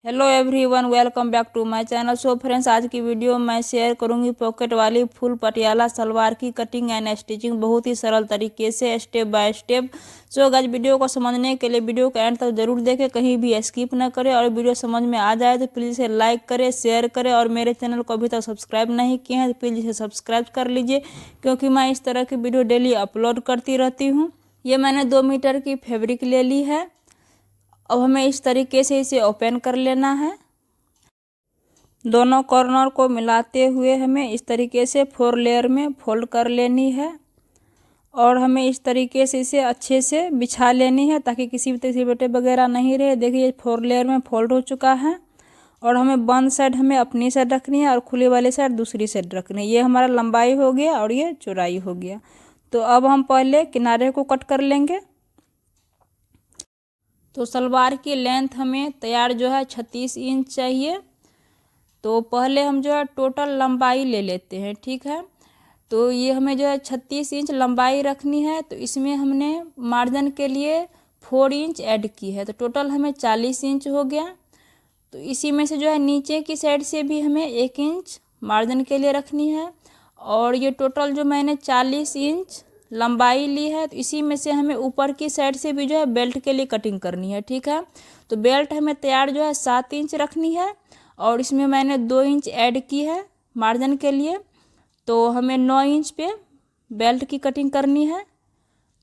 Hello everyone, welcome back to my channel. So friends, आज की video में मैं शेयर करूंगी पॉकेट वाली फुल पटियाला सलवार की कटिंग एंड स्टिचिंग बहुत ही सरल तरीके से step by step. So guys, video को समझने के लिए वीडियो को एंड तक जरूर देखें, कहीं भी स्किप ना करें। और वीडियो समझ में आ जाए तो प्लीज़ इसे लाइक करें, शेयर करें। और मेरे चैनल को अभी तक सब्सक्राइब नहीं किए हैं तो प्लीज़ इसे सब्सक्राइब कर लीजिए, क्योंकि मैं इस तरह की वीडियो डेली अपलोड करती रहती हूँ। ये मैंने 2 मीटर की फैब्रिक ले ली है। अब हमें इस तरीके से इसे ओपन कर लेना है। दोनों कॉर्नर को मिलाते हुए हमें इस तरीके से 4 लेयर में फोल्ड कर लेनी है। और हमें इस तरीके से इसे अच्छे से बिछा लेनी है ताकि किसी भी तरह से बटे वगैरह नहीं रहे। देखिए, ये 4 लेयर में फोल्ड हो चुका है। और हमें बंद साइड हमें अपनी साइड रखनी है और खुली वाली साइड दूसरी साइड रखनी है। ये हमारा लंबाई हो गया और ये चौड़ाई हो गया। तो अब हम पहले किनारे को कट कर लेंगे। तो सलवार की लेंथ हमें तैयार जो है 36 इंच चाहिए। तो पहले हम जो है टोटल लंबाई ले लेते हैं, ठीक है। तो ये हमें जो है 36 इंच लंबाई रखनी है। तो इसमें हमने मार्जिन के लिए 4 इंच ऐड की है, तो टोटल हमें 40 इंच हो गया। तो इसी में से जो है नीचे की साइड से भी हमें 1 इंच मार्जिन के लिए रखनी है। और ये टोटल जो मैंने 40 इंच लंबाई ली है, तो इसी में से हमें ऊपर की साइड से भी जो है बेल्ट के लिए कटिंग करनी है, ठीक है। तो बेल्ट हमें तैयार जो है 7 इंच रखनी है। और इसमें मैंने 2 इंच ऐड की है मार्जिन के लिए। तो हमें 9 इंच पे बेल्ट की कटिंग करनी है।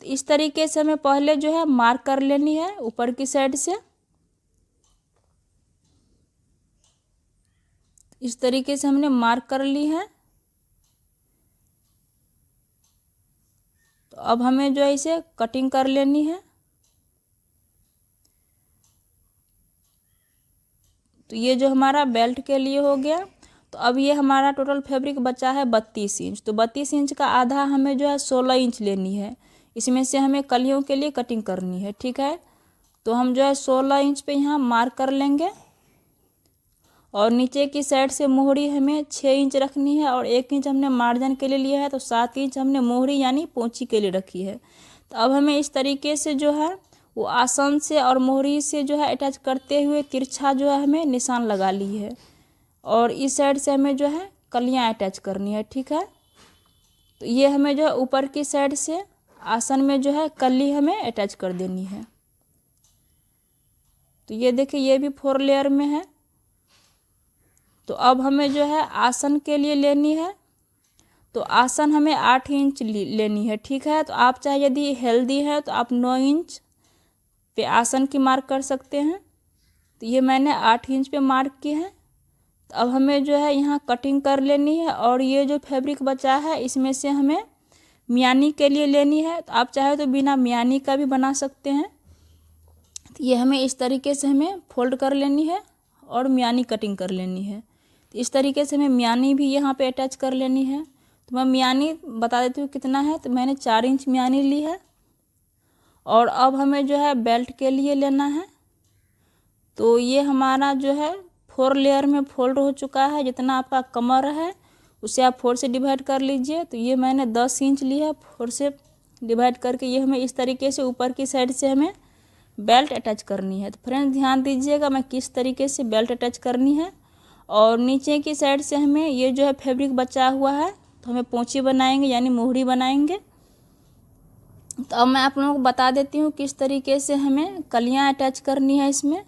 तो इस तरीके से हमें पहले जो है मार्क कर लेनी है ऊपर की साइड से। इस तरीके से हमने मार्क कर ली है। तो अब हमें जो है इसे कटिंग कर लेनी है। तो ये जो हमारा बेल्ट के लिए हो गया। तो अब ये हमारा टोटल फैब्रिक बचा है 32 इंच। तो 32 इंच का आधा हमें जो है 16 इंच लेनी है। इसमें से हमें कलियों के लिए कटिंग करनी है, ठीक है। तो हम जो है 16 इंच पे यहाँ मार्क कर लेंगे। और नीचे की साइड से मोहरी हमें 6 इंच रखनी है। और 1 इंच हमने मार्जिन के लिए लिया है, तो 7 इंच हमने मोहरी यानी पोंची के लिए रखी है। तो अब हमें इस तरीके से जो है वो आसन से और मोहरी से जो है अटैच करते हुए तिरछा जो है हमें निशान लगा ली है। और इस साइड से हमें जो है कलियाँ अटैच करनी है, ठीक है। तो ये हमें जो है ऊपर की साइड से आसन में जो है कली हमें अटैच कर देनी है। तो ये देखिए, ये भी 4 लेयर में है। तो अब हमें जो है आसन के लिए लेनी है। तो आसन हमें 8 इंच लेनी है, ठीक है। तो आप चाहे यदि हेल्दी है तो आप 9 इंच पे आसन की मार्क कर सकते हैं। तो ये मैंने 8 इंच पे मार्क की है। तो अब हमें जो है यहाँ कटिंग कर लेनी है। और ये जो फैब्रिक बचा है इसमें से हमें मियानी के लिए लेनी है। तो आप चाहे तो बिना मियानी का भी बना सकते हैं। तो ये हमें इस तरीके से हमें फोल्ड कर लेनी है और मियानी कटिंग कर लेनी है। तो इस तरीके से हमें मियानी भी यहाँ पे अटैच कर लेनी है। तो मैं मियानी बता देती हूँ कितना है। तो मैंने 4 इंच मियानी ली है। और अब हमें जो है बेल्ट के लिए लेना है। तो ये हमारा जो है 4 लेयर में फोल्ड हो चुका है। जितना आपका कमर है उसे आप 4 से डिवाइड कर लीजिए। तो ये मैंने 10 इंच लिया, 4 से डिवाइड करके ये हमें इस तरीके से ऊपर की साइड से हमें बेल्ट अटैच करनी है। तो फ्रेंड्स, ध्यान दीजिएगा मैं किस तरीके से बेल्ट अटैच करनी है। और नीचे की साइड से हमें ये जो है फैब्रिक बचा हुआ है, तो हमें पोंची बनाएंगे यानी मोहरी बनाएंगे। तो अब मैं आप लोगों को बता देती हूँ किस तरीके से हमें कलियाँ अटैच करनी है इसमें।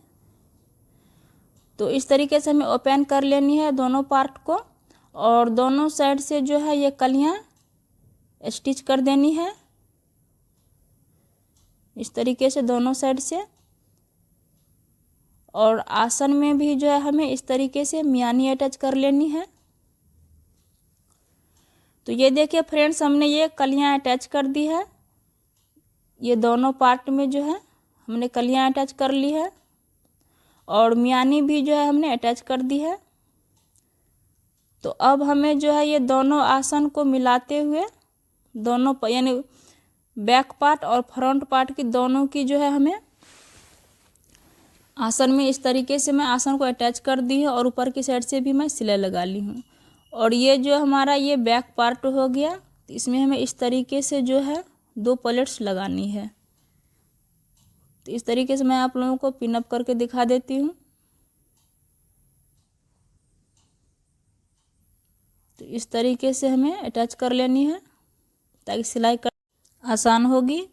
तो इस तरीके से हमें ओपन कर लेनी है दोनों पार्ट को। और दोनों साइड से जो है ये कलियाँ स्टिच कर देनी है इस तरीके से दोनों साइड से। और आसन में भी जो है हमें इस तरीके से मियानी अटैच कर लेनी है। तो ये देखिए फ्रेंड्स, हमने ये कलियाँ अटैच कर दी है। ये दोनों पार्ट में जो है हमने कलियाँ अटैच कर ली है। और मियानी भी जो है हमने अटैच कर दी है। तो अब हमें जो है ये दोनों आसन को मिलाते हुए दोनों यानी बैक पार्ट और फ्रंट पार्ट की दोनों की जो है हमें आसन में इस तरीके से मैं आसन को अटैच कर दी है। और ऊपर की साइड से भी मैं सिलाई लगा ली हूँ। और ये जो हमारा ये बैक पार्ट हो गया, तो इसमें हमें इस तरीके से जो है 2 प्लेट्स लगानी है। तो इस तरीके से मैं आप लोगों को पिन अप करके दिखा देती हूँ। तो इस तरीके से हमें अटैच कर लेनी है ताकि सिलाई कर आसान होगी।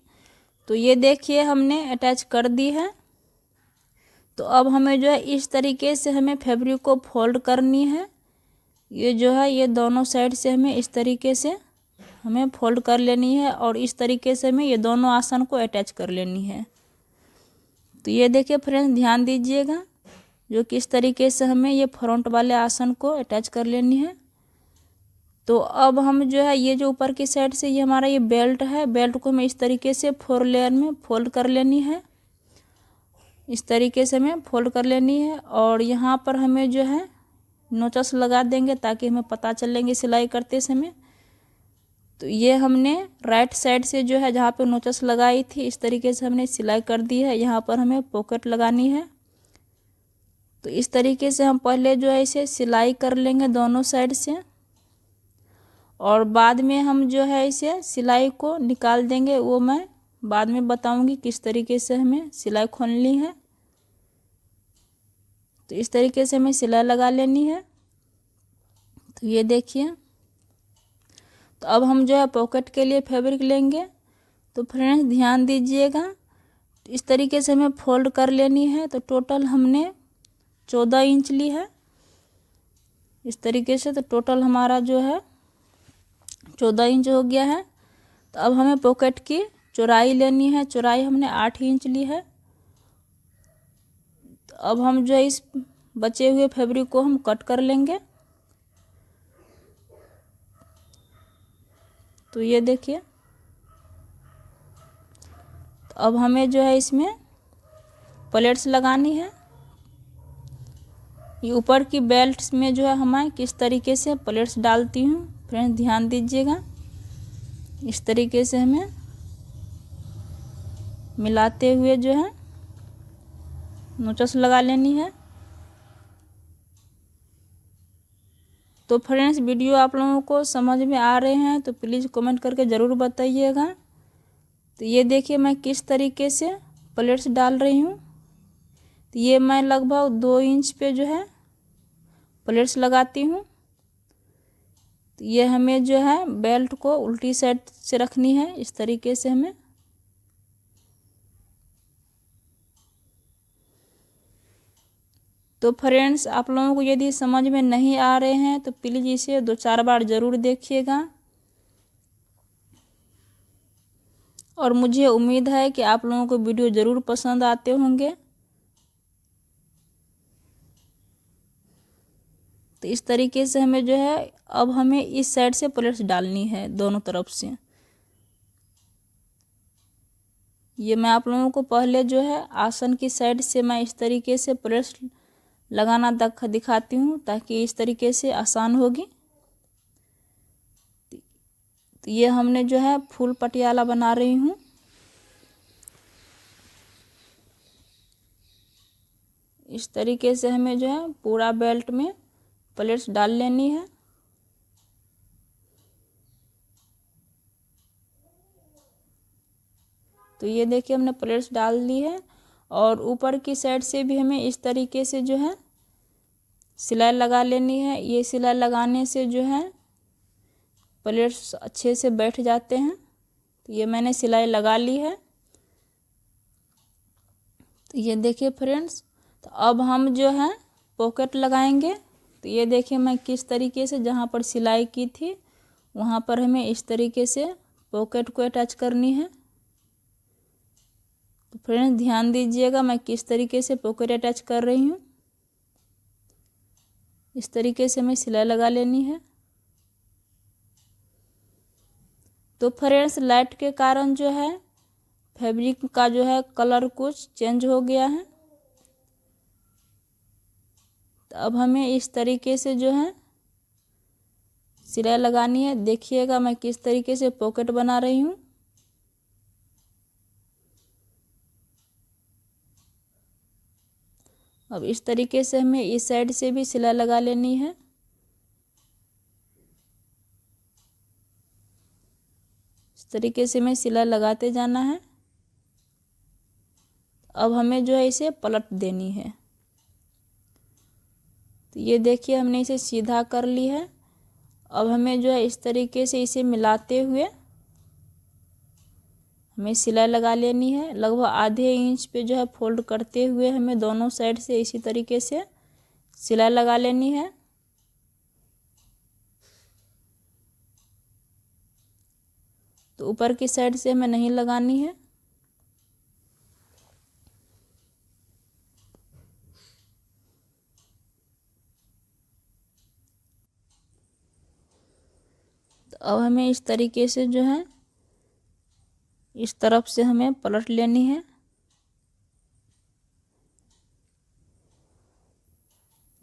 तो ये देखिए हमने अटैच कर दी है। तो अब हमें जो है इस तरीके से हमें फैब्रिक को फोल्ड करनी है। ये जो है ये दोनों साइड से हमें इस तरीके से हमें फोल्ड कर लेनी है और इस तरीके से हमें ये दोनों आसन को अटैच कर लेनी है। तो ये देखिए फ्रेंड्स, ध्यान दीजिएगा जो किस तरीके से हमें ये फ्रंट वाले आसन को अटैच कर लेनी है। तो अब हम जो है ये जो ऊपर की साइड से ये हमारा ये बेल्ट है, बेल्ट को हमें इस तरीके से 4 लेयर में फोल्ड कर लेनी है। इस तरीके से हमें फोल्ड कर लेनी है और यहाँ पर हमें जो है नोचस लगा देंगे ताकि हमें पता चलेंगे सिलाई करते समय। तो ये हमने राइट साइड से जो है जहाँ पे नोचस लगाई थी इस तरीके से हमने सिलाई कर दी है। यहाँ पर हमें पॉकेट लगानी है। तो इस तरीके से हम पहले जो है इसे सिलाई कर लेंगे दोनों साइड से और बाद में हम जो है इसे सिलाई को निकाल देंगे। वो मैं बाद में बताऊंगी किस तरीके से हमें सिलाई खोलनी है। तो इस तरीके से हमें सिलाई लगा लेनी है। तो ये देखिए, तो अब हम जो है पॉकेट के लिए फैब्रिक लेंगे। तो फ्रेंड्स ध्यान दीजिएगा, इस तरीके से हमें फोल्ड कर लेनी है। तो टोटल हमने 14 इंच ली है इस तरीके से। तो टोटल हमारा जो है 14 इंच हो गया है। तो अब हमें पॉकेट की चौड़ाई लेनी है। चौड़ाई हमने 8 इंच ली है। तो अब हम जो है इस बचे हुए फैब्रिक को हम कट कर लेंगे। तो ये देखिए, तो अब हमें जो है इसमें प्लेट्स लगानी है। ये ऊपर की बेल्ट में जो है हमें किस तरीके से प्लेट्स डालती हूँ फ्रेंड्स, ध्यान दीजिएगा। इस तरीके से हमें मिलाते हुए जो है नोचस लगा लेनी है। तो फ्रेंड्स वीडियो आप लोगों को समझ में आ रहे हैं तो प्लीज़ कमेंट करके ज़रूर बताइएगा। तो ये देखिए मैं किस तरीके से प्लेट्स डाल रही हूँ। तो ये मैं लगभग 2 इंच पे जो है प्लेट्स लगाती हूँ। तो ये हमें जो है बेल्ट को उल्टी साइड से रखनी है इस तरीके से हमें। तो फ्रेंड्स आप लोगों को यदि समझ में नहीं आ रहे हैं तो प्लीज़ इसे 2-4 बार ज़रूर देखिएगा और मुझे उम्मीद है कि आप लोगों को वीडियो ज़रूर पसंद आते होंगे। तो इस तरीके से हमें जो है अब हमें इस साइड से प्लेट्स डालनी है दोनों तरफ से। ये मैं आप लोगों को पहले जो है आसन की साइड से मैं इस तरीके से प्लेट्स लगाना दिखाती हूँ ताकि इस तरीके से आसान होगी। तो ये हमने जो है फुल पटियाला बना रही हूँ। इस तरीके से हमें जो है पूरा बेल्ट में प्लेट्स डाल लेनी है। तो ये देखिए हमने प्लेट्स डाल दी है और ऊपर की साइड से भी हमें इस तरीके से जो है सिलाई लगा लेनी है। ये सिलाई लगाने से जो है प्लेट्स अच्छे से बैठ जाते हैं। तो ये मैंने सिलाई लगा ली है। तो ये देखिए फ्रेंड्स, तो अब हम जो है पॉकेट लगाएंगे। तो ये देखिए मैं किस तरीके से जहाँ पर सिलाई की थी वहाँ पर हमें इस तरीके से पॉकेट को अटैच करनी है। तो फ्रेंड्स ध्यान दीजिएगा मैं किस तरीके से पॉकेट अटैच कर रही हूँ। इस तरीके से हमें सिलाई लगा लेनी है। तो फ्रेंड्स लाइट के कारण जो है फैब्रिक का जो है कलर कुछ चेंज हो गया है। तो अब हमें इस तरीके से जो है सिलाई लगानी है। देखिएगा मैं किस तरीके से पॉकेट बना रही हूँ। अब इस तरीके से हमें इस साइड से भी सिलाई लगा लेनी है। इस तरीके से हमें सिलाई लगाते जाना है। अब हमें जो है इसे पलट देनी है। तो ये देखिए हमने इसे सीधा कर ली है अब हमें जो है इस तरीके से इसे मिलाते हुए हमें सिलाई लगा लेनी है। लगभग आधे इंच पे जो है फोल्ड करते हुए हमें दोनों साइड से इसी तरीके से सिलाई लगा लेनी है। तो ऊपर की साइड से हमें नहीं लगानी है। तो अब हमें इस तरीके से जो है इस तरफ से हमें पलट लेनी है।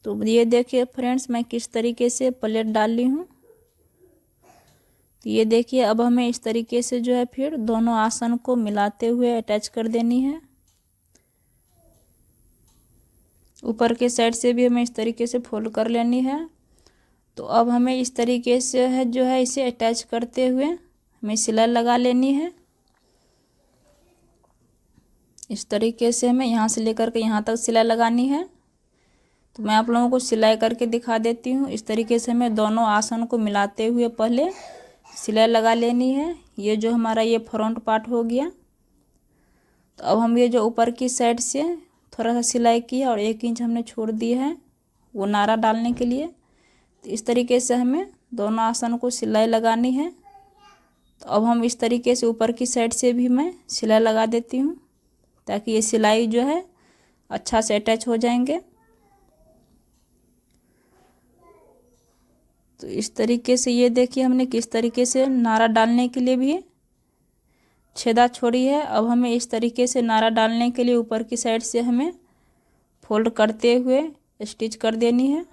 तो ये देखिए फ्रेंड्स, मैं किस तरीके से प्लेट डाल ली हूँ। तो ये देखिए, अब हमें इस तरीके से जो है फिर दोनों आसन को मिलाते हुए अटैच कर देनी है। ऊपर के साइड से भी हमें इस तरीके से फोल्ड कर लेनी है। तो अब हमें इस तरीके से है जो है इसे अटैच करते हुए हमें सिलाई लगा लेनी है। इस तरीके से हमें यहाँ से लेकर के यहाँ तक सिलाई लगानी है। तो मैं आप लोगों को सिलाई करके दिखा देती हूँ। इस तरीके से हमें दोनों आसन को मिलाते हुए पहले सिलाई लगा लेनी है। ये जो हमारा ये फ्रंट पार्ट हो गया। तो अब हम ये जो ऊपर की साइड से थोड़ा सा सिलाई किया और 1 इंच हमने छोड़ दिया है वो नारा डालने के लिए। तो इस तरीके से हमें दोनों आसन को सिलाई लगानी है। तो अब हम इस तरीके से ऊपर की साइड से भी मैं सिलाई लगा देती हूँ ताकि ये सिलाई जो है अच्छा से अटैच हो जाएंगे। तो इस तरीके से ये देखिए हमने किस तरीके से नारा डालने के लिए भी छेदा छोड़ी है। अब हमें इस तरीके से नारा डालने के लिए ऊपर की साइड से हमें फोल्ड करते हुए स्टिच कर देनी है।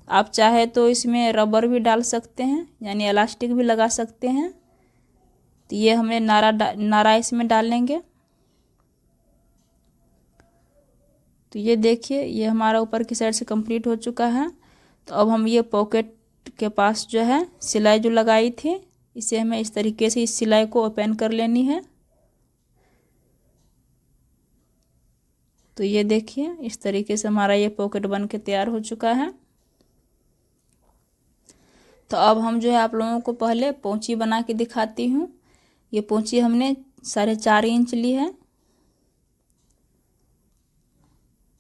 आप चाहे तो इसमें रबर भी डाल सकते हैं, यानी इलास्टिक भी लगा सकते हैं। तो ये हमें नारा इसमें डालेंगे। तो ये देखिए, ये हमारा ऊपर की साइड से कंप्लीट हो चुका है। तो अब हम ये पॉकेट के पास जो है सिलाई जो लगाई थी, इसे हमें इस तरीके से इस सिलाई को ओपन कर लेनी है। तो ये देखिए, इस तरीके से हमारा ये पॉकेट बन के तैयार हो चुका है। तो अब हम जो है आप लोगों को पहले पोंची बना के दिखाती हूँ। ये पोंची हमने 4.5 इंच ली है।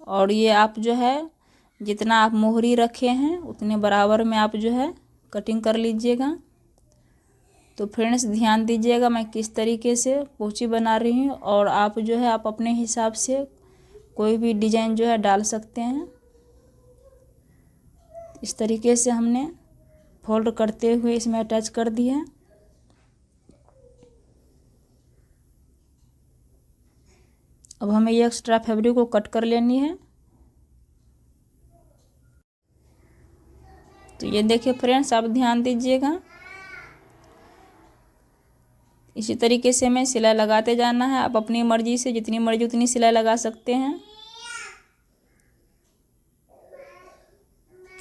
और ये आप जो है जितना आप मोहरी रखे हैं उतने बराबर में आप जो है कटिंग कर लीजिएगा। तो फ्रेंड्स ध्यान दीजिएगा मैं किस तरीके से पोंची बना रही हूँ, और आप जो है आप अपने हिसाब से कोई भी डिजाइन जो है डाल सकते हैं। इस तरीके से हमने फोल्ड करते हुए इसमें अटैच कर दिया। अब हमें ये एक्स्ट्रा फैब्रिक को कट कर लेनी है। तो ये देखिए फ्रेंड्स, आप ध्यान दीजिएगा, इसी तरीके से हमें सिलाई लगाते जाना है। आप अपनी मर्जी से जितनी मर्जी उतनी सिलाई लगा सकते हैं।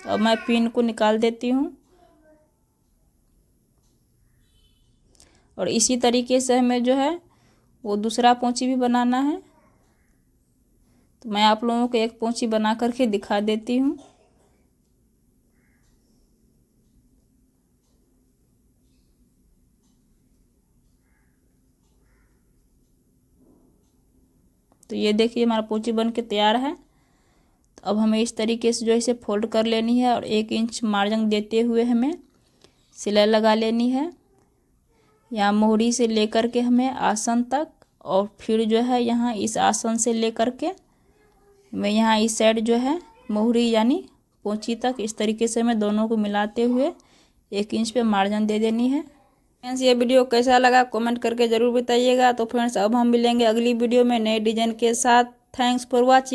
अब मैं पिन को निकाल देती हूँ। और इसी तरीके से हमें जो है वो दूसरा पोंची भी बनाना है। तो मैं आप लोगों को एक पोंची बना करके दिखा देती हूँ। तो ये देखिए हमारा पोंची बन के तैयार है। तो अब हमें इस तरीके से जो इसे फोल्ड कर लेनी है और 1 इंच मार्जिन देते हुए हमें सिलाई लगा लेनी है। यहाँ मोहरी से लेकर के हमें आसन तक, और फिर जो है यहाँ इस आसन से लेकर के मैं यहाँ इस साइड जो है मोहरी यानी पोंची तक इस तरीके से हमें दोनों को मिलाते हुए 1 इंच पे मार्जिन दे देनी है। फ्रेंड्स ये वीडियो कैसा लगा कमेंट करके ज़रूर बताइएगा। तो फ्रेंड्स अब हम मिलेंगे अगली वीडियो में नए डिजाइन के साथ। Thanks for watching.